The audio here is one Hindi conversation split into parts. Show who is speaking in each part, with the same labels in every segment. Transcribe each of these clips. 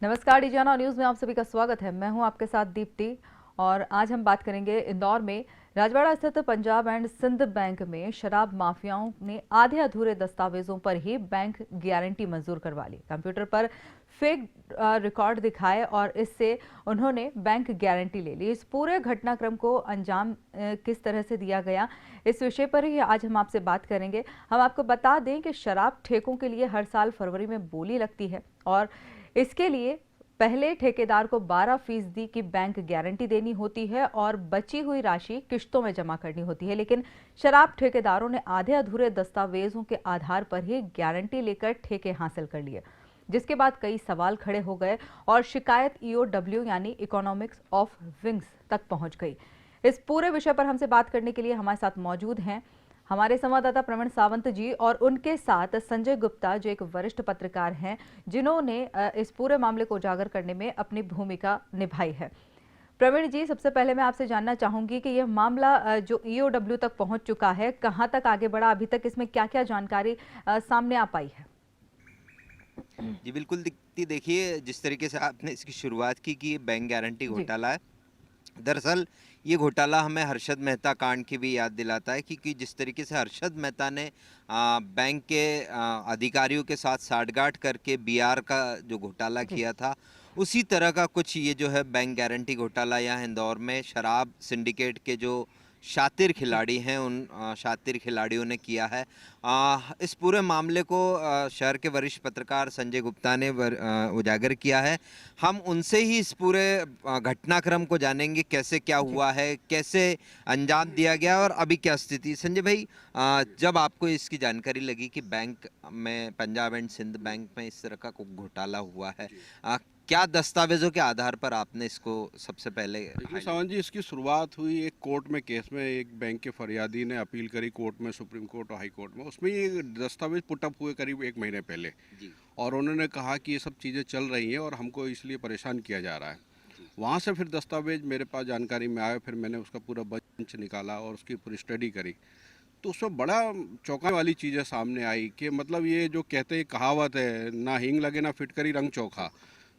Speaker 1: नमस्कार, डिजियाना न्यूज में आप सभी का स्वागत है। मैं हूं आपके साथ दीप्ति और आज हम बात करेंगे इंदौर में राजवाड़ा स्थित पंजाब एंड सिंध बैंक में शराब माफियाओं ने आधे अधूरे दस्तावेजों पर ही बैंक गारंटी मंजूर करवा ली। कंप्यूटर पर फेक रिकॉर्ड दिखाए और इससे उन्होंने बैंक गारंटी ले ली। इस पूरे घटनाक्रम को अंजाम किस तरह से दिया गया, इस विषय पर ही आज हम आपसे बात करेंगे। हम आपको बता दें कि शराब ठेकों के लिए हर साल फरवरी में बोली लगती है और इसके लिए पहले ठेकेदार को 12% की बैंक गारंटी देनी होती है और बची हुई राशि किश्तों में जमा करनी होती है। लेकिन शराब ठेकेदारों ने आधे अधूरे दस्तावेजों के आधार पर ही गारंटी लेकर ठेके हासिल कर लिए, जिसके बाद कई सवाल खड़े हो गए और शिकायत ईओडब्ल्यू यानी इकोनॉमिक्स ऑफ विंग्स तक पहुंच गई। इस पूरे विषय पर हमसे बात करने के लिए हमारे साथ मौजूद हैं हमारे संवाददाता प्रवीण सावंत जी और उनके साथ संजय गुप्ता, जो एक वरिष्ठ पत्रकार हैं, जिन्होंने इस पूरे मामले को उजागर करने में अपनी भूमिका निभाई है। प्रवीण जी, सबसे पहले मैं आपसे जानना चाहूंगी कि यह मामला जो ईओडब्ल्यू तक पहुंच चुका है, कहां तक आगे बढ़ा, अभी तक इसमें क्या क्या जानकारी सामने आ पाई है?
Speaker 2: जी बिल्कुल दिखती। देखिए, जिस तरीके से आपने इसकी शुरुआत की कि ये बैंक गारंटी
Speaker 1: जी।
Speaker 2: घोटाला है, दरअसल ये घोटाला हमें हर्षद मेहता कांड की भी याद दिलाता है कि जिस तरीके से हर्षद मेहता ने बैंक के अधिकारियों के साथ साठगांठ करके बीआर का जो घोटाला
Speaker 1: जी।
Speaker 2: किया था, उसी तरह का कुछ ये जो है बैंक गारंटी घोटाला यहाँ इंदौर में शराब सिंडिकेट के जो शातिर
Speaker 1: जी।
Speaker 2: खिलाड़ी हैं उन शातिर खिलाड़ियों ने किया है। इस पूरे मामले को शहर के वरिष्ठ पत्रकार संजय गुप्ता ने उजागर किया है। हम उनसे ही इस पूरे घटनाक्रम को जानेंगे, कैसे क्या
Speaker 1: जी।
Speaker 2: हुआ है, कैसे अंजाम दिया गया और अभी क्या स्थिति। संजय भाई, जब आपको इसकी जानकारी लगी कि बैंक में, पंजाब एंड सिंध बैंक में इस तरह का घोटाला हुआ है, क्या दस्तावेजों के आधार पर आपने इसको सबसे पहले
Speaker 3: देखिए सावन जी, इसकी शुरुआत हुई एक कोर्ट में केस में। एक बैंक के फरियादी ने अपील करी कोर्ट में, सुप्रीम कोर्ट और हाई कोर्ट में। उसमें ये दस्तावेज पुटअप हुए करीब 1 महीने पहले,
Speaker 2: जी
Speaker 3: और उन्होंने कहा कि ये सब चीज़ें चल रही हैं और हमको इसलिए परेशान किया जा रहा है। वहाँ से फिर दस्तावेज मेरे पास जानकारी में आए, फिर मैंने उसका पूरा बंच निकाला और उसकी पूरी स्टडी करी। तो उसमें बड़ा चौंकाने वाली चीज़ें सामने आई कि मतलब ये जो कहते हैं कहावत है, ना हींग लगे ना फिटकरी रंग चोखा।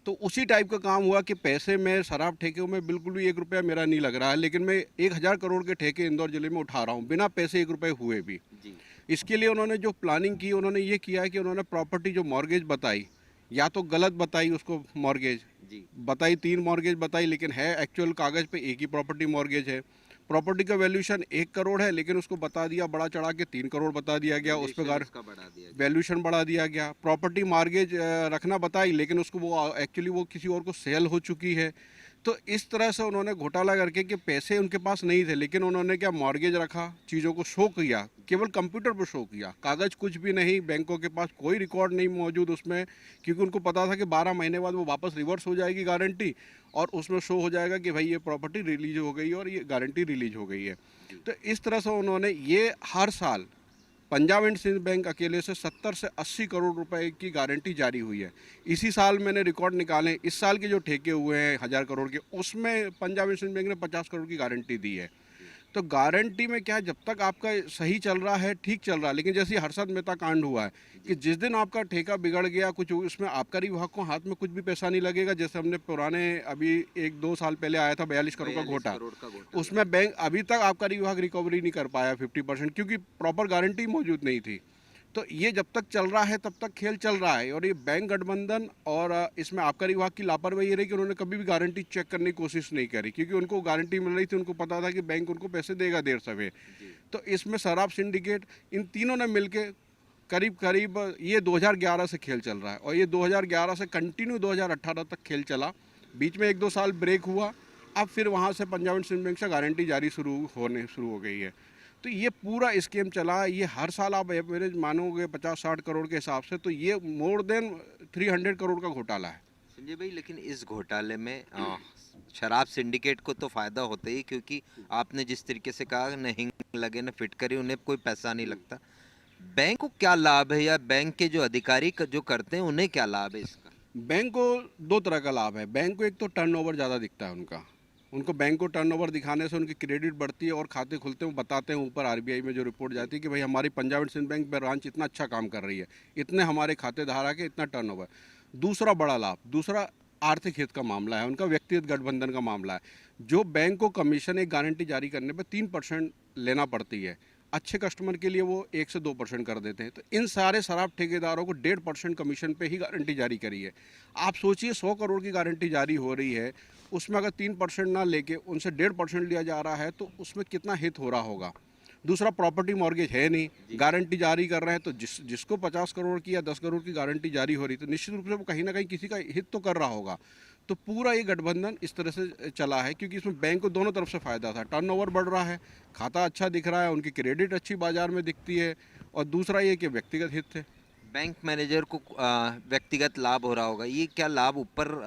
Speaker 3: तो उसी टाइप का काम हुआ कि पैसे में शराब ठेके में बिल्कुल भी 1 रुपया मेरा नहीं लग रहा है, लेकिन मैं 1000 करोड़ के ठेके इंदौर जिले में उठा रहा हूँ बिना पैसे 1 रुपये हुए भी।
Speaker 2: जी
Speaker 3: इसके लिए उन्होंने जो प्लानिंग की, उन्होंने ये किया है कि उन्होंने प्रॉपर्टी जो मॉर्गेज बताई, या तो गलत बताई उसको मॉर्गेज
Speaker 2: जी
Speaker 3: बताई, 3 मॉर्गेज बताई, लेकिन है एक्चुअल कागज़ पे एक ही प्रॉपर्टी मॉर्गेज है। प्रॉपर्टी का वैल्यूएशन 1 करोड़ है, लेकिन उसको बता दिया बढ़ा चढ़ा के 3 करोड़ बता दिया गया। उस पर
Speaker 2: वैल्यूएशन उसका बढ़ा दिया गया।
Speaker 3: वैल्यूएशन बढ़ा दिया गया। प्रॉपर्टी मॉर्गेज रखना बताई, लेकिन उसको वो एक्चुअली वो किसी और को सेल हो चुकी है। तो इस तरह से उन्होंने घोटाला करके कि पैसे उनके पास नहीं थे, लेकिन उन्होंने क्या मॉर्गेज रखा, चीज़ों को शो किया, केवल कंप्यूटर पर शो किया, कागज़ कुछ भी नहीं, बैंकों के पास कोई रिकॉर्ड नहीं मौजूद उसमें, क्योंकि उनको पता था कि 12 महीने बाद वो वापस रिवर्स हो जाएगी गारंटी, और उसमें शो हो जाएगा कि भाई ये प्रॉपर्टी रिलीज हो गई है और ये गारंटी रिलीज हो गई है। तो इस तरह से उन्होंने ये हर साल पंजाब एंड सिंध बैंक अकेले से 70 से 80 करोड़ रुपए की गारंटी जारी हुई है। इसी साल मैंने रिकॉर्ड निकाले, इस साल के जो ठेके हुए हैं 1000 करोड़ के, उसमें पंजाब एंड सिंध बैंक ने 50 करोड़ की गारंटी दी है। तो गारंटी में क्या है, जब तक आपका सही चल रहा है, ठीक चल रहा है, लेकिन जैसे हर्षद मेहता कांड हुआ है कि जिस दिन आपका ठेका बिगड़ गया, कुछ उसमें आबकारी विभाग को हाथ में कुछ भी पैसा नहीं लगेगा। जैसे हमने पुराने अभी 1-2 साल पहले आया था 42 करोड़ का
Speaker 2: 42
Speaker 3: घोटा,
Speaker 2: करोड़ का घोटाला।
Speaker 3: उसमें बैंक अभी तक आबकारी विभाग रिकवरी नहीं कर पाया 50%, क्योंकि प्रॉपर गारंटी मौजूद नहीं थी। तो ये जब तक चल रहा है तब तक खेल चल रहा है, और ये बैंक गठबंधन और इसमें आबकारी विभाग की लापरवाही ये रही कि उन्होंने कभी भी गारंटी चेक करने की कोशिश नहीं करी, क्योंकि उनको गारंटी मिल रही थी, उनको पता था कि बैंक उनको पैसे देगा देर सवेर। तो इसमें शराब सिंडिकेट, इन तीनों ने मिलके करीब करीब ये 2011 से खेल चल रहा है, और ये 2011 से कंटिन्यू 2018 तक खेल चला। बीच में 1-2 साल ब्रेक हुआ, अब फिर वहाँ से पंजाब एंड सिंध बैंक से गारंटी जारी शुरू हो गई है। तो ये पूरा स्कीम चला, ये हर साल आप एवरेज मानोगे 50-60 करोड़ के हिसाब से, तो ये मोर देन 300 करोड़ का घोटाला है।
Speaker 2: संजय भाई, लेकिन इस घोटाले में शराब सिंडिकेट को तो फायदा होता ही, क्योंकि आपने जिस तरीके से कहा न हिंग लगे न फिटकरी, उन्हें कोई पैसा नहीं लगता। बैंक को क्या लाभ है, या बैंक के जो अधिकारी जो करते हैं उन्हें क्या लाभ है इसका?
Speaker 3: बैंक को 2 तरह का लाभ है। बैंक को एक तो टर्नओवर ज़्यादा दिखता है उनका, उनको बैंक को टर्नओवर दिखाने से उनकी क्रेडिट बढ़ती है और खाते खुलते हैं। वो बताते हैं ऊपर आरबीआई में जो रिपोर्ट जाती है कि भाई हमारी Punjab and Sind bank branch इतना अच्छा काम कर रही है, इतने हमारे खाते धारक है, इतना टर्नओवर। दूसरा बड़ा लाभ, दूसरा आर्थिक हित का मामला है, उनका व्यक्तिगत गठबंधन का मामला है। जो बैंक को कमीशन एक गारंटी जारी करने पे 3% लेना पड़ती है, अच्छे कस्टमर के लिए वो 1 से 2% कर देते हैं। तो इन सारे शराब ठेकेदारों को 1.5% कमीशन पे ही गारंटी जारी करी है। आप सोचिए 100 करोड़ की गारंटी जारी हो रही है, उसमें अगर 3% ना लेके उनसे 1.5% लिया जा रहा है, तो उसमें कितना हित हो रहा होगा। दूसरा, प्रॉपर्टी मॉर्गेज है नहीं, गारंटी जारी कर रहे हैं, तो जिसको 50 करोड़ की या 10 करोड़ की गारंटी जारी हो रही, तो निश्चित रूप से वो कहीं ना कहीं किसी का हित तो कर रहा होगा। तो पूरा ये गठबंधन इस तरह से चला है, क्योंकि इसमें बैंक को दोनों तरफ से फ़ायदा था। टर्नओवर बढ़ रहा है, खाता अच्छा दिख रहा है, उनकी क्रेडिट अच्छी बाजार में दिखती है, और दूसरा ये कि व्यक्तिगत हित थे।
Speaker 2: बैंक मैनेजर को व्यक्तिगत लाभ हो रहा होगा, ये क्या लाभ ऊपर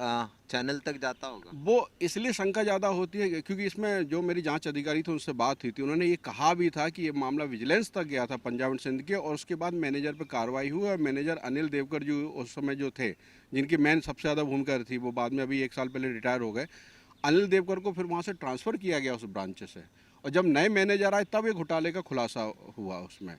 Speaker 2: चैनल तक जाता होगा?
Speaker 3: वो इसलिए शंका ज़्यादा होती है क्योंकि इसमें जो मेरी जांच अधिकारी थे उनसे बात हुई थी, उन्होंने ये कहा भी था कि ये मामला विजिलेंस तक गया था पंजाब एंड सिंध के, और उसके बाद मैनेजर पर कार्रवाई हुई, और मैनेजर अनिल देवकर जो उस समय जो थे, जिनकी मेन सबसे ज़्यादा भूमिका थी, वो बाद में अभी 1 साल पहले रिटायर हो गए। अनिल देवकर को फिर वहाँ से ट्रांसफ़र किया गया उस ब्रांच से, और जब नए मैनेजर आए तब ये घोटाले का खुलासा हुआ उसमें।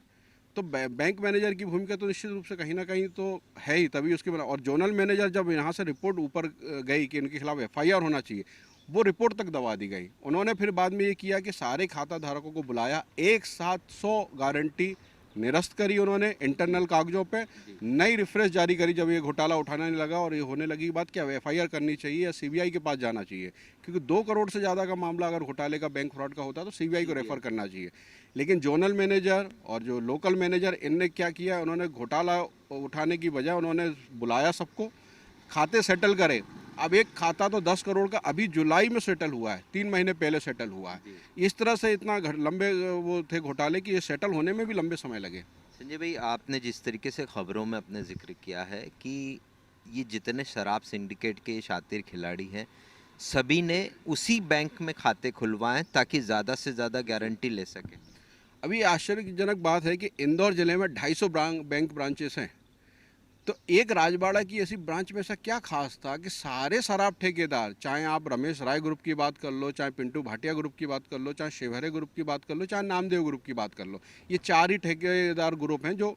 Speaker 3: तो बैंक मैनेजर की भूमिका तो निश्चित रूप से कहीं ना कहीं तो है ही, तभी उसकी बना। और जोनल मैनेजर जब यहाँ से रिपोर्ट ऊपर गई कि इनके खिलाफ एफआईआर होना चाहिए, वो रिपोर्ट तक दबा दी गई। उन्होंने फिर बाद में ये किया कि सारे खाता धारकों को बुलाया, एक साथ 100 गारंटी निरस्त करी उन्होंने इंटरनल कागजों पे, नई रिफ्रेश जारी करी जब ये घोटाला उठाने लगा, और ये होने लगी बात क्या एफआईआर करनी चाहिए या सीबीआई के पास जाना चाहिए, क्योंकि 2 करोड़ से ज़्यादा का मामला अगर घोटाले का बैंक फ्रॉड का होता तो सीबीआई को रेफर करना चाहिए। लेकिन जोनल मैनेजर और जो लोकल मैनेजर, इनने क्या किया, उन्होंने घोटाला उठाने की बजाय उन्होंने बुलाया सबको, खाते सेटल करे। अब एक खाता तो 10 करोड़ का अभी जुलाई में सेटल हुआ है, 3 महीने पहले सेटल हुआ है। इस तरह से इतना लंबे वो थे घोटाले कि ये सेटल होने में भी लंबे समय लगे।
Speaker 2: संजय भाई, आपने जिस तरीके से खबरों में अपने जिक्र किया है कि ये जितने शराब सिंडिकेट के शातिर खिलाड़ी हैं, सभी ने उसी बैंक में खाते खुलवाएं ताकि ज़्यादा से ज़्यादा गारंटी ले सकें।
Speaker 3: अभी आश्चर्यजनक बात है कि इंदौर जिले में 250 बैंक ब्रांचेस हैं, तो एक राजवाड़ा की ऐसी ब्रांच में ऐसा क्या खास था कि सारे शराब ठेकेदार, चाहे आप रमेश राय ग्रुप की बात कर लो, चाहे पिंटू भाटिया ग्रुप की बात कर लो, चाहे शिवहरे ग्रुप की बात कर लो, चाहे नामदेव ग्रुप की बात कर लो, ये 4 ही ठेकेदार ग्रुप हैं जो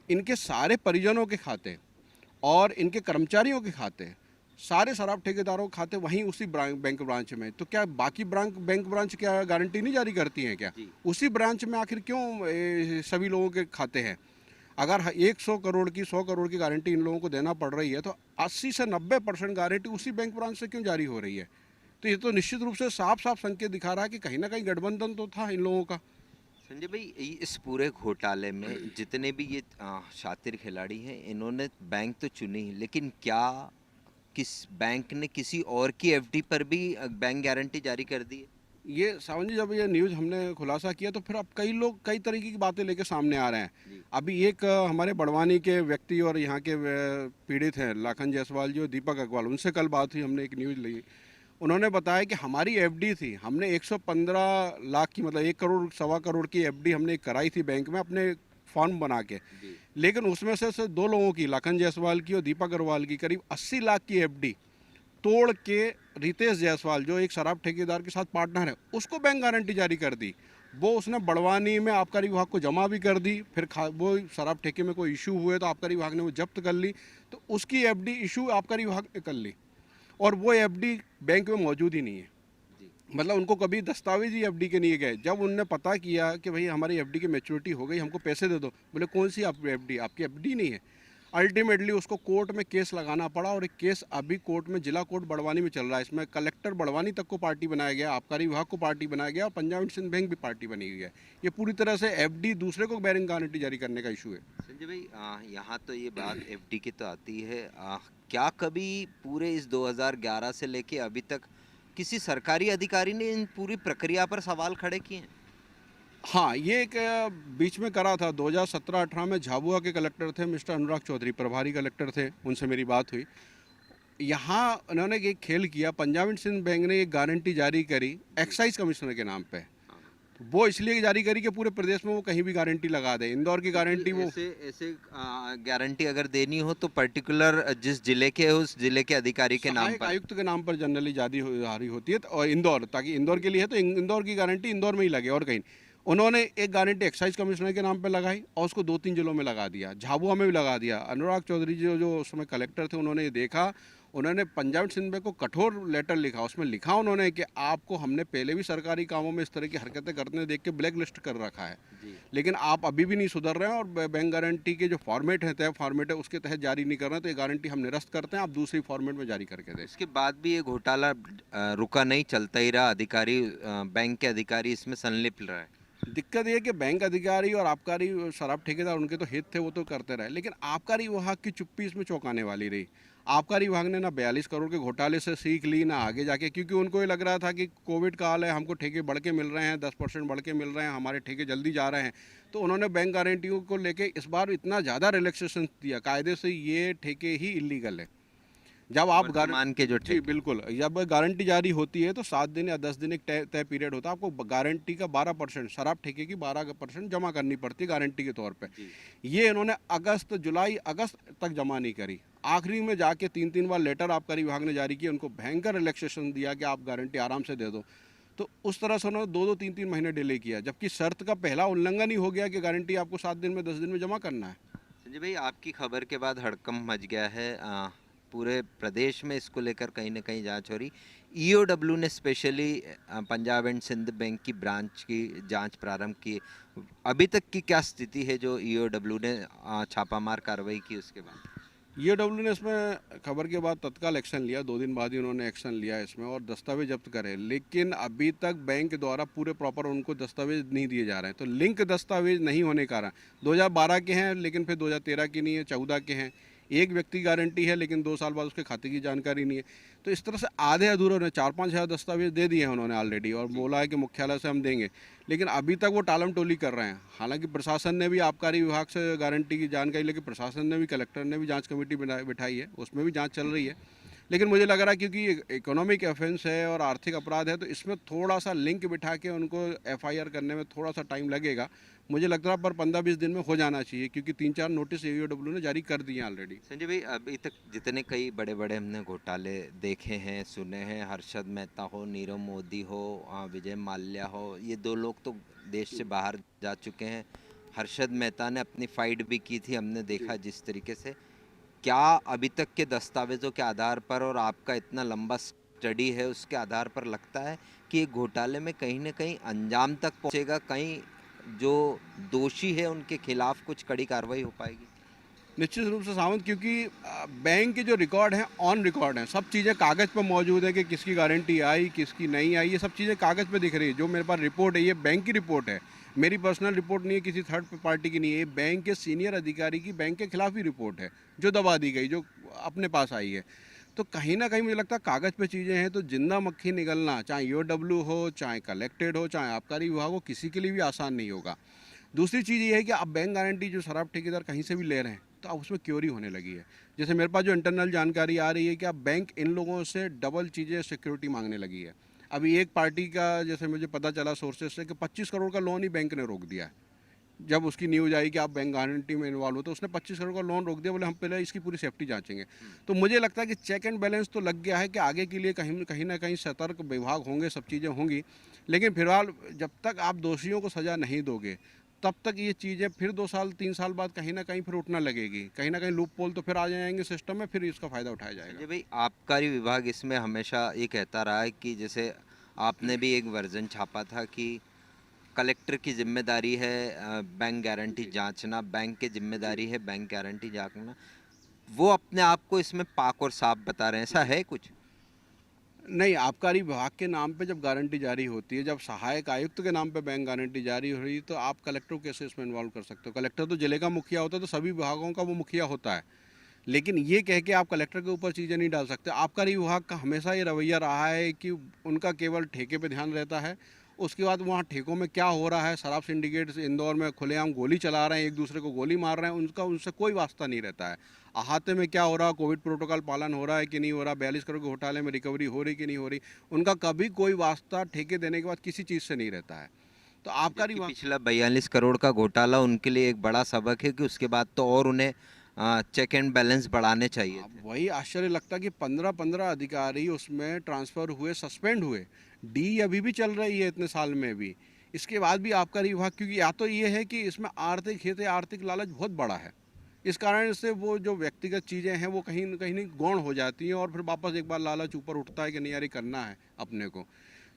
Speaker 3: इनके सारे परिजनों के खाते और इनके कर्मचारियों के खाते, सारे शराब ठेकेदारों के खाते वहीं उसी बैंक ब्रांच में। तो क्या बाकी बैंक ब्रांच क्या गारंटी नहीं जारी करती हैं क्या? उसी ब्रांच में आखिर क्यों सभी लोगों के खाते हैं? अगर 100 करोड़ की 100 करोड़ की गारंटी इन लोगों को देना पड़ रही है, तो 80 से 90% गारंटी उसी बैंक ब्रांच से क्यों जारी हो रही है? तो ये तो निश्चित रूप से साफ साफ संकेत दिखा रहा है कि कहीं ना कहीं गठबंधन तो था इन लोगों का।
Speaker 2: संजय भाई, इस पूरे घोटाले में जितने भी ये शातिर खिलाड़ी हैं, इन्होंने बैंक तो चुनी ही, लेकिन क्या किस बैंक ने किसी और की एफडी पर भी बैंक गारंटी जारी कर दी है?
Speaker 3: ये सावन जी, जब ये न्यूज़ हमने खुलासा किया तो फिर अब कई लोग कई तरीके की बातें लेके सामने आ रहे हैं। अभी एक हमारे बड़वानी के व्यक्ति और यहाँ के पीड़ित हैं लाखन जायसवाल जी और दीपक अग्रवाल, उनसे कल बात हुई, हमने एक न्यूज़ ली। उन्होंने बताया कि हमारी एफडी थी, हमने 115 लाख की, मतलब 1 करोड़ सवा करोड़ की एफडी हमने कराई थी बैंक में अपने फॉर्म बना के, लेकिन उसमें से 2 लोगों की, लाखन जायसवाल की और दीपक अग्रवाल की, करीब 80 लाख की एफडी तोड़ के रितेश जायसवाल जो एक शराब ठेकेदार के साथ पार्टनर है, उसको बैंक गारंटी जारी कर दी। वो उसने बड़वानी में आबकारी विभाग को जमा भी कर दी, फिर वो शराब ठेके में कोई इशू हुए तो आबकारी विभाग ने वो जब्त कर ली, तो उसकी एफडी इशू आबकारी विभाग ने कर ली, और वो एफडी बैंक में मौजूद ही नहीं है। मतलब उनको कभी दस्तावेज ही एफडी के नहीं गए। जब उनने पता किया कि भाई हमारी एफडी की मैच्योरिटी हो गई, हमको पैसे दे दो, बोले कौन सी आप एफडी, आपकी एफडी नहीं है। अल्टीमेटली उसको कोर्ट में केस लगाना पड़ा, और एक केस अभी कोर्ट में, जिला कोर्ट बड़वानी में चल रहा है। इसमें कलेक्टर बड़वानी तक को पार्टी बनाया गया, आबकारी विभाग को पार्टी बनाया गया, और पंजाब एंड सिंध बैंक भी पार्टी बनी हुई है। ये पूरी तरह से एफडी दूसरे को बैंक गारंटी जारी करने का इशू है।
Speaker 2: संजय भाई, यहाँ तो ये बात एफडी की तो आती है, क्या कभी पूरे इस 2011 से लेके अभी तक किसी सरकारी अधिकारी ने इन पूरी प्रक्रिया पर सवाल खड़े किए हैं?
Speaker 3: हाँ, ये एक बीच में करा था 2017-18 में। झाबुआ के कलेक्टर थे मिस्टर अनुराग चौधरी, प्रभारी कलेक्टर थे, उनसे मेरी बात हुई। यहाँ उन्होंने एक खेल किया, पंजाब एंड सिंध बैंक ने एक गारंटी जारी करी एक्साइज कमिश्नर के नाम पे। वो इसलिए जारी करी कि पूरे प्रदेश में वो कहीं भी गारंटी लगा दे। इंदौर की गारंटी वो
Speaker 2: ऐसे गारंटी अगर देनी हो तो पर्टिकुलर जिस जिले के उस जिले के अधिकारी के नाम पर,
Speaker 3: आयुक्त के नाम पर जनरली जारी होती है, और इंदौर, ताकि इंदौर के लिए है तो इंदौर की गारंटी इंदौर में ही लगे और कहीं। उन्होंने एक गारंटी एक्साइज कमिश्नर के नाम पे लगाई और उसको 2-3 जिलों में लगा दिया, झाबुआ में भी लगा दिया। अनुराग चौधरी जी जो उस समय कलेक्टर थे, उन्होंने ये देखा, उन्होंने पंजाब एंड सिंध बैंक को कठोर लेटर लिखा, उसमें लिखा उन्होंने कि आपको हमने पहले भी सरकारी कामों में इस तरह की हरकतें करते देख के ब्लैक लिस्ट कर रखा है, लेकिन आप अभी भी नहीं सुधर रहे हैं और बैंक गारंटी के जो फॉर्मेट है, तय फॉर्मेट है, उसके तहत जारी नहीं कर रहे हैं, तो ये गारंटी हम निरस्त करते हैं, आप दूसरी फॉर्मेट में जारी करके दें।
Speaker 2: इसके बाद भी ये घोटाला रुका नहीं, चलता ही रहा, अधिकारी बैंक के अधिकारी इसमें संलिप्त रहे।
Speaker 3: दिक्कत ये है कि बैंक अधिकारी और आबकारी शराब ठेकेदार उनके तो हित थे, वो तो करते रहे, लेकिन आबकारी विभाग की चुप्पी इसमें चौंकाने वाली रही। आबकारी विभाग ने ना 42 करोड़ के घोटाले से सीख ली, ना आगे जाके, क्योंकि उनको ये लग रहा था कि कोविड काल है, हमको ठेके बढ़ के मिल रहे हैं, 10% बढ़ के मिल रहे हैं, हमारे ठेके जल्दी जा रहे हैं, तो उन्होंने बैंक गारंटियों को लेके इस बार इतना ज़्यादा रिलैक्सेशन दिया, कायदे से ये ठेके ही इलीगल है। जब आप
Speaker 2: वर्तमान के जो
Speaker 3: जी बिल्कुल, जब गारंटी जारी होती है तो 7 दिन या 10 दिन एक तय पीरियड होता है, आपको गारंटी का 12%, शराब ठेके की 12% जमा करनी पड़ती है गारंटी के तौर पे। ये इन्होंने जुलाई अगस्त तक जमा नहीं करी, आखिरी में जाके 3-3 बार लेटर आबकारी विभाग ने जारी किया, उनको भयंकर रिलैक्सेशन दिया कि आप गारंटी आराम से दे दो, तो उस तरह से उन्होंने 2-2, 3-3 महीने डिले किया, जबकि शर्त का पहला उल्लंघन ही हो गया कि गारंटी आपको 7 दिन में 10 दिन में जमा करना है।
Speaker 2: संजय भाई, आपकी खबर के बाद हड़कंप मच गया है, पूरे प्रदेश में इसको लेकर कहीं ना कहीं जांच हो रही। ईओडब्ल्यू ने specially Punjab and Sind bank की ब्रांच की जांच प्रारंभ की, अभी तक की क्या स्थिति है जो ईओडब्ल्यू ने छापामार कार्रवाई की उसके बाद?
Speaker 3: ईओडब्ल्यू ने इसमें खबर के बाद तत्काल एक्शन लिया, 2 दिन बाद ही उन्होंने एक्शन लिया इसमें और दस्तावेज जब्त करे, लेकिन अभी तक बैंक द्वारा पूरे प्रॉपर उनको दस्तावेज नहीं दिए जा रहे हैं। तो लिंक दस्तावेज नहीं होने के कारण 2012 के हैं, लेकिन फिर 2013 की नहीं है, 14 के हैं, एक व्यक्ति गारंटी है लेकिन 2 साल बाद उसके खाते की जानकारी नहीं है। तो इस तरह से आधे अधूरे उन्होंने 4-5 हज़ार दस्तावेज दे दिए हैं उन्होंने ऑलरेडी, और बोला है कि मुख्यालय से हम देंगे, लेकिन अभी तक वो टालम टोली कर रहे हैं। हालांकि प्रशासन ने भी आबकारी विभाग से गारंटी की जानकारी लेकर, प्रशासन ने भी, कलेक्टर ने भी जांच कमेटी बिठाई है, उसमें भी जांच चल रही है, लेकिन मुझे लग रहा है क्योंकि इकोनॉमिक ऑफेंस है और आर्थिक अपराध है, तो इसमें थोड़ा सा लिंक बिठा के उनको एफआईआर करने में थोड़ा सा टाइम लगेगा। मुझे लगता है पर 15-20 दिन में हो जाना चाहिए, क्योंकि 3-4 नोटिस ईओडब्ल्यू ने जारी कर दिए हैं ऑलरेडी।
Speaker 2: संजय भाई, अभी तक जितने कई बड़े बड़े हमने घोटाले देखे हैं, सुने हैं, हर्षद मेहता हो, नीरव मोदी हो, विजय माल्या हो, ये 2 लोग तो देश से बाहर जा चुके हैं। हर्षद मेहता ने अपनी फाइट भी की थी, हमने देखा जिस तरीके से। क्या अभी तक के दस्तावेजों के आधार पर और आपका इतना लंबा स्टडी है उसके आधार पर लगता है कि ये घोटाले में कहीं ना कहीं अंजाम तक पहुंचेगा, कहीं जो दोषी है उनके खिलाफ कुछ कड़ी कार्रवाई हो पाएगी?
Speaker 3: निश्चित रूप से सावंत, क्योंकि बैंक के जो रिकॉर्ड हैं ऑन रिकॉर्ड हैं, सब चीज़ें कागज़ पर मौजूद है कि किसकी गारंटी आई, किसकी नहीं आई, ये सब चीज़ें कागज़ पे दिख रही है। जो मेरे पास रिपोर्ट है, ये बैंक की रिपोर्ट है, मेरी पर्सनल रिपोर्ट नहीं है, किसी थर्ड पार्टी की नहीं है, ये बैंक के सीनियर अधिकारी की बैंक के खिलाफ ही रिपोर्ट है जो दबा दी गई, जो अपने पास आई है। तो कहीं ना कहीं मुझे लगता है कागज़ पे चीज़ें हैं, तो जिंदा मक्खी निकलना, चाहे ईओडब्ल्यू हो, चाहे कलेक्टेड हो, चाहे आबकारी विभाग हो, किसी के लिए भी आसान नहीं होगा। दूसरी चीज़ ये है कि अब बैंक गारंटी जो शराब ठेकेदार कहीं से भी ले रहे हैं, तो अब उसमें क्योरी होने लगी है। जैसे मेरे पास जो इंटरनल जानकारी आ रही है कि अब बैंक इन लोगों से डबल चीज़ें सिक्योरिटी मांगने लगी है। अभी एक पार्टी का, जैसे मुझे पता चला सोर्सेज से, कि 25 करोड़ का लोन ही बैंक ने रोक दिया है। जब उसकी न्यूज़ आई कि आप बैंक गारंटी में इन्वॉल्व हो, तो उसने 25 करोड़ का लोन रोक दिया, बोले हम पहले इसकी पूरी सेफ्टी जांचेंगे। तो मुझे लगता है कि चेक एंड बैलेंस तो लग गया है कि आगे के लिए कहीं ना कहीं सतर्क विभाग होंगे, सब चीज़ें होंगी, लेकिन फिलहाल जब तक आप दोषियों को सज़ा नहीं दोगे, तब तक ये चीज़ें फिर 2 साल 3 साल बाद कहीं ना कहीं फिर उठना लगेगी, कहीं ना कहीं लूप पोल तो फिर आ जाएंगे सिस्टम में, फिर इसका फ़ायदा उठाया जाएगा।
Speaker 2: जी भाई, आबकारी विभाग इसमें हमेशा ये कहता रहा है कि जैसे आपने भी एक वर्जन छापा था कि कलेक्टर की जिम्मेदारी है बैंक गारंटी जांचना, बैंक की जिम्मेदारी है बैंक गारंटी जांचना, वो अपने आप को इसमें पाक और साफ बता रहे हैं, ऐसा है कुछ?
Speaker 3: नहीं, आबकारी विभाग के नाम पे जब गारंटी जारी होती है, जब सहायक आयुक्त के नाम पे बैंक गारंटी जारी हो रही है, तो आप कलेक्टर को कैसे इसमें इन्वॉल्व कर सकते हो? कलेक्टर तो जिले का मुखिया होता है, तो सभी विभागों का वो मुखिया होता है, लेकिन ये कह के आप कलेक्टर के ऊपर चीज़ें नहीं डाल सकते। आबकारी विभाग का हमेशा ये रवैया रहा है कि उनका केवल ठेके पे ध्यान रहता है, उसके बाद वहाँ ठेकों में क्या हो रहा है, शराब सिंडिकेट इंदौर में खुलेआम गोली चला रहे हैं, एक दूसरे को गोली मार रहे हैं, उनका उनसे कोई वास्ता नहीं रहता है। अहाते में क्या हो रहा है, कोविड प्रोटोकॉल पालन हो रहा है कि नहीं हो रहा, 42 करोड़ के घोटाले में रिकवरी हो रही कि नहीं हो रही, उनका कभी कोई वास्ता ठेके देने के बाद किसी चीज़ से नहीं रहता है। तो आबकारी
Speaker 2: पिछला 42 करोड़ का घोटाला उनके लिए एक बड़ा सबक है कि उसके बाद तो और उन्हें चेक एंड बैलेंस बढ़ाने चाहिए थे।
Speaker 3: वही आश्चर्य लगता कि 15-15 अधिकारी उसमें ट्रांसफ़र हुए, सस्पेंड हुए, डी अभी भी चल रही है इतने साल में भी। इसके बाद भी आबकारी विभाग, क्योंकि या तो ये है कि इसमें आर्थिक हित है, आर्थिक लालच बहुत बड़ा है, इस कारण से वो जो व्यक्तिगत चीज़ें हैं वो कहीं न कहीं गौण हो जाती हैं और फिर वापस एक बार लालच ऊपर उठता है कि नहीं यार ये करना है अपने को।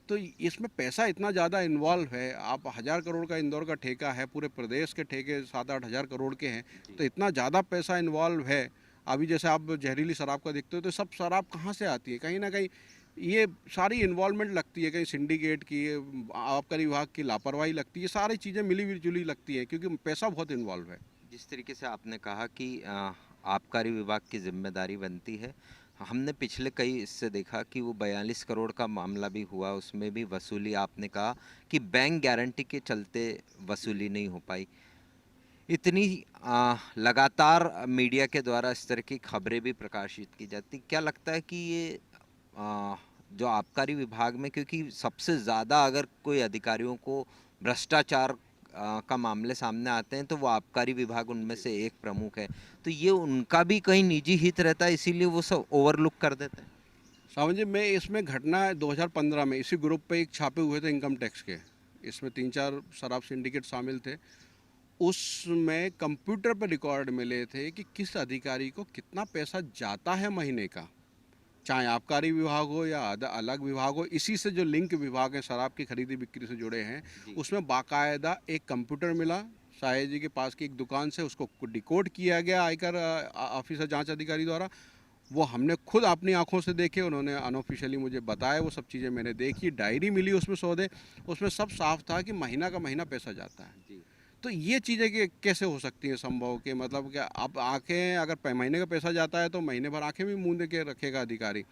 Speaker 3: तो इसमें पैसा इतना ज़्यादा इन्वॉल्व है, आप 1000 करोड़ का इंदौर का ठेका है, पूरे प्रदेश के ठेके 7-8 हज़ार करोड़ के हैं, तो इतना ज़्यादा पैसा इन्वॉल्व है। अभी जैसे आप जहरीली शराब का देखते हो तो सब शराब कहाँ से आती है? कहीं न कहीं ये सारी इन्वॉल्वमेंट लगती है, कहीं सिंडिकेट की, आबकारी विभाग की लापरवाही लगती है, सारी चीज़ें मिली-जुली लगती हैं क्योंकि पैसा बहुत इन्वॉल्व है।
Speaker 2: जिस तरीके से आपने कहा कि आबकारी विभाग की जिम्मेदारी बनती है, हमने पिछले कई इससे देखा कि वो 42 करोड़ का मामला भी हुआ, उसमें भी वसूली आपने कहा कि बैंक गारंटी के चलते वसूली नहीं हो पाई। इतनी लगातार मीडिया के द्वारा इस तरह की खबरें भी प्रकाशित की जाती, क्या लगता है कि ये जो आबकारी विभाग में, क्योंकि सबसे ज़्यादा अगर कोई अधिकारियों को भ्रष्टाचार का मामले सामने आते हैं तो वो आबकारी विभाग उनमें से एक प्रमुख है, तो ये उनका भी कहीं निजी हित रहता है, इसीलिए वो सब ओवरलुक कर देते हैं।
Speaker 3: सावन जी, मैं इसमें घटना 2015 में इसी ग्रुप पे एक छापे हुए थे इनकम टैक्स के, इसमें 3-4 शराब सिंडिकेट शामिल थे। उसमें कंप्यूटर पे रिकॉर्ड मिले थे कि किस अधिकारी को कितना पैसा जाता है महीने का, चाहे आबकारी विभाग हो या अलग विभाग हो। इसी से जो लिंक विभाग हैं शराब की खरीदी बिक्री से जुड़े हैं, उसमें बाकायदा एक कंप्यूटर मिला साहे जी के पास की एक दुकान से, उसको डिकोड किया गया आयकर ऑफिसर जांच अधिकारी द्वारा। वो हमने खुद अपनी आंखों से देखे, उन्होंने अनऑफिशियली मुझे बताया, वो सब चीज़ें मैंने देखी, डायरी मिली उसमें सौदे, उसमें सब साफ था कि महीना का महीना पैसा जाता है। तो ये चीज़ें कि कैसे हो सकती हैं संभव, कि मतलब कि अब आंखें अगर महीने का पैसा जाता है तो महीने भर आंखें भी मूंद के रखेगा अधिकारी।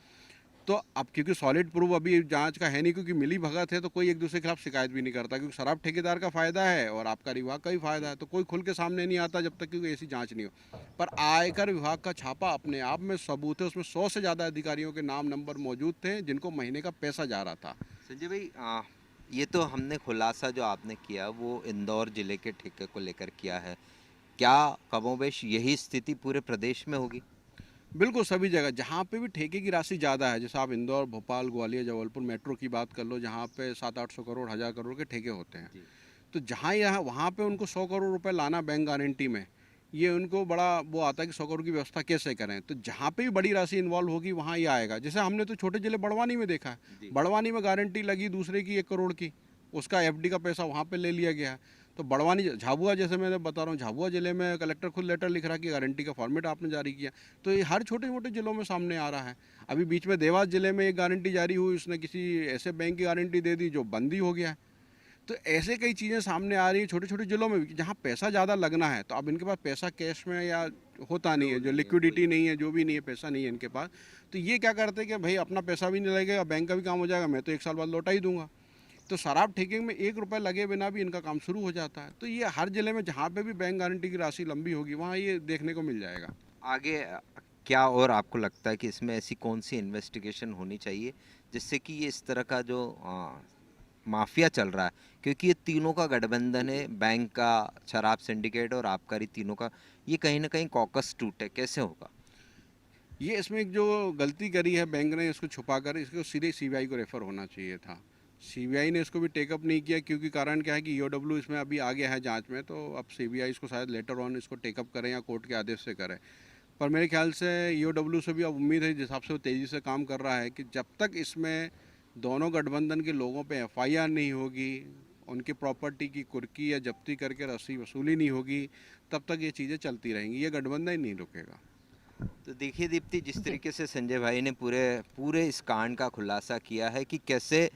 Speaker 3: तो अब क्योंकि सॉलिड प्रूफ अभी जांच का है नहीं, क्योंकि मिली भगत है, तो कोई एक दूसरे के खिलाफ शिकायत भी नहीं करता, क्योंकि शराब ठेकेदार का फ़ायदा है और आबकारी विभाग का भी फ़ायदा है, तो कोई खुल के सामने नहीं आता जब तक कि कोई ऐसी जांच नहीं हो। पर आयकर विभाग का छापा अपने आप में सबूत है, उसमें 100 से ज़्यादा अधिकारियों के नाम नंबर मौजूद थे जिनको महीने का पैसा जा रहा था।
Speaker 2: संजय भाई, ये तो हमने खुलासा जो आपने किया वो इंदौर जिले के ठेके को लेकर किया है, क्या कमोबेश यही स्थिति पूरे प्रदेश में होगी?
Speaker 3: बिल्कुल, सभी जगह जहाँ पे भी ठेके की राशि ज़्यादा है, जैसे आप इंदौर, भोपाल, ग्वालियर, जबलपुर मेट्रो की बात कर लो, जहाँ पे 700-800 करोड़, 1000 करोड़ के ठेके होते हैं। तो जहाँ यहाँ वहाँ पे उनको 100 करोड़ रुपए लाना बैंक गारंटी में, ये उनको बड़ा वो आता है कि 100 करोड़ की व्यवस्था कैसे करें। तो जहाँ पे भी बड़ी राशि इन्वॉल्व होगी वहाँ ये आएगा। जैसे हमने तो छोटे जिले बड़वानी में देखा है, बड़वानी में गारंटी लगी दूसरे की 1 करोड़ की, उसका एफडी का पैसा वहाँ पे ले लिया गया है। तो बड़वानी, झाबुआ, जैसे मैं बता रहा हूँ, झाबुआ जिले में कलेक्टर खुद लेटर लिख रहा है कि गारंटी का फॉर्मेट आपने जारी किया। तो ये हर छोटे मोटे जिलों में सामने आ रहा है। अभी बीच में देवास जिले में एक गारंटी जारी हुई, उसने किसी ऐसे बैंक की गारंटी दे दी जो बंद ही हो गया है। तो ऐसे कई चीज़ें सामने आ रही है छोटे छोटे जिलों में भी, जहाँ पैसा ज़्यादा लगना है, तो अब इनके पास पैसा कैश में या होता नहीं है, जो लिक्विडिटी नहीं है, जो भी नहीं है, पैसा नहीं है इनके पास। तो ये क्या करते हैं कि भाई अपना पैसा भी नहीं लगेगा, बैंक का भी काम हो जाएगा, मैं तो 1 साल बाद लौटा ही दूंगा। तो शराब ठेके में 1 रुपये लगे बिना भी इनका काम शुरू हो जाता है। तो ये हर जिले में जहाँ पे भी बैंक गारंटी की राशि लंबी होगी वहाँ ये देखने को मिल जाएगा।
Speaker 2: आगे क्या और आपको लगता है कि इसमें ऐसी कौन सी इन्वेस्टिगेशन होनी चाहिए जिससे कि ये इस तरह का जो माफिया चल रहा है, क्योंकि ये तीनों का गठबंधन है, बैंक का, शराब सिंडिकेट और आबकारी, तीनों का, ये कहीं ना कहीं कॉकस टूटे, कैसे होगा?
Speaker 3: ये इसमें एक जो गलती करी है बैंक ने, इसको छुपा कर इसको सीधे सीबीआई को रेफर होना चाहिए था। सीबीआई ने इसको भी टेकअप नहीं किया, क्योंकि कारण क्या है कि ईओडब्ल्यू इसमें अभी आ गया है जांच में, तो अब सीबीआई इसको शायद लेटर ऑन इसको टेकअप करें या कोर्ट के आदेश से करें। पर मेरे ख्याल से ईओडब्ल्यू से भी अब उम्मीद है, जिस हिसाब से वो तेज़ी से काम कर रहा है, कि जब तक इसमें दोनों गठबंधन के लोगों पे एफआईआर नहीं होगी, उनकी प्रॉपर्टी की कुर्की या जब्ती करके रसी वसूली नहीं होगी, तब तक ये चीज़ें चलती रहेंगी, ये गठबंधन ही नहीं रुकेगा।
Speaker 2: तो देखिए दीप्ति, जिस तरीके से संजय भाई ने पूरे इस कांड का खुलासा किया है कि कैसे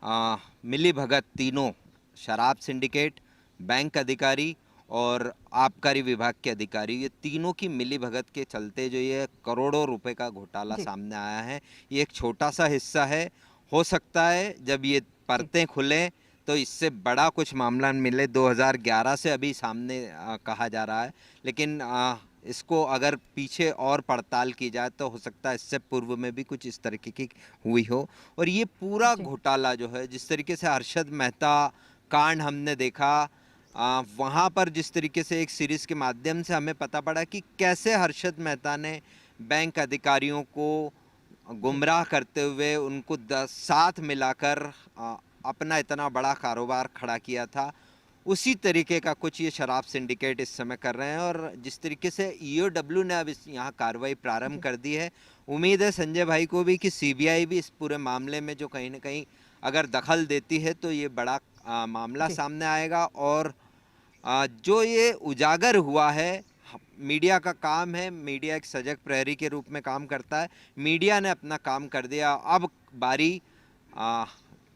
Speaker 2: मिली भगत तीनों, शराब सिंडिकेट, बैंक अधिकारी और आबकारी विभाग के अधिकारी, ये तीनों की मिली भगत के चलते जो ये करोड़ों रुपए का घोटाला सामने आया है, ये एक छोटा सा हिस्सा है। हो सकता है जब ये परतें खुलें तो इससे बड़ा कुछ मामला मिले। 2011 से अभी सामने कहा जा रहा है, लेकिन इसको अगर पीछे और पड़ताल की जाए तो हो सकता है इससे पूर्व में भी कुछ इस तरीके की हुई हो। और ये पूरा घोटाला जो है, जिस तरीके से हर्षद मेहता कांड हमने देखा, वहाँ पर जिस तरीके से एक सीरीज के माध्यम से हमें पता पड़ा कि कैसे हर्षद मेहता ने बैंक अधिकारियों को गुमराह करते हुए उनको साथ मिलाकर अपना इतना बड़ा कारोबार खड़ा किया था। उसी तरीके का कुछ ये शराब सिंडिकेट इस समय कर रहे हैं। और जिस तरीके से ईओडब्ल्यू ने अब इस यहाँ कार्रवाई प्रारंभ कर दी है, उम्मीद है संजय भाई को भी कि सीबीआई भी इस पूरे मामले में जो कहीं ना कहीं अगर दखल देती है तो ये बड़ा मामला
Speaker 1: जी।
Speaker 2: सामने आएगा। और जो ये उजागर हुआ है, मीडिया का काम है, मीडिया एक सजग प्रहरी के रूप में काम करता है, मीडिया ने अपना काम कर दिया। अब बारी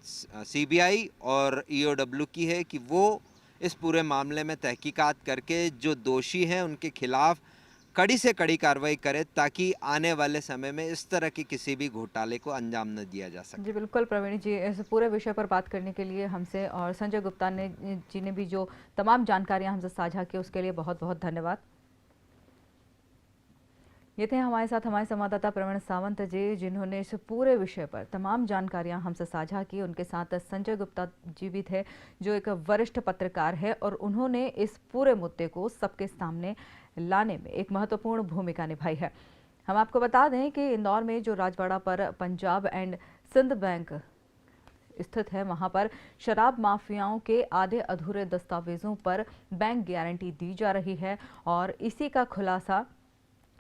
Speaker 2: सीबीआई और ईओडब्ल्यू की है कि वो इस पूरे मामले में तहकीकात करके जो दोषी हैं उनके खिलाफ कड़ी से कड़ी कार्रवाई करे, ताकि आने वाले समय में इस तरह की किसी भी घोटाले को अंजाम न दिया जा सके।
Speaker 1: जी बिल्कुल प्रवीण जी, इस पूरे विषय पर बात करने के लिए हमसे और संजय गुप्ता ने जी ने भी जो तमाम जानकारियां हमसे साझा की उसके लिए बहुत बहुत धन्यवाद। ये थे हमारे साथ हमारे संवाददाता प्रवीण सावंत जी, जिन्होंने इस पूरे विषय पर तमाम जानकारियां हमसे साझा की। उनके साथ संजय गुप्ता जी भी थे, जो एक वरिष्ठ पत्रकार है और उन्होंने इस पूरे मुद्दे को सबके सामने लाने में एक महत्वपूर्ण भूमिका निभाई है। हम आपको बता दें कि इंदौर में जो राजवाड़ा पर पंजाब एंड सिंध बैंक स्थित है, वहां पर शराब माफियाओं के आधे अधूरे दस्तावेजों पर बैंक गारंटी दी जा रही है। और इसी का खुलासा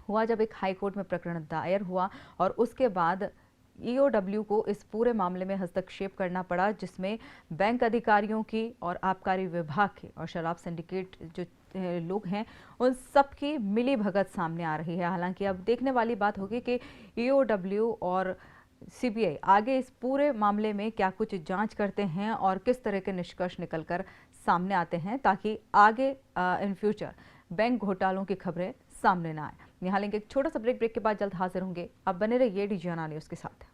Speaker 1: हुआ जब एक हाईकोर्ट में प्रकरण दायर हुआ और उसके बाद ईओडब्ल्यू को इस पूरे मामले में हस्तक्षेप करना पड़ा, जिसमें बैंक अधिकारियों की और आबकारी विभाग की और शराब सिंडिकेट जो लोग हैं उन सब की मिली भगत सामने आ रही है। हालांकि अब देखने वाली बात होगी कि ईओडब्ल्यू और सीबीआई आगे इस पूरे मामले में क्या कुछ जांच करते हैं और किस तरह के निष्कर्ष निकलकर सामने आते हैं, ताकि आगे इन फ्यूचर बैंक घोटालों की खबरें सामने ना आए। यहाँ लेंगे एक छोटा सा ब्रेक के बाद जल्द हाजिर होंगे। आप बने रहिए डीजीएनआर न्यूज़ के साथ।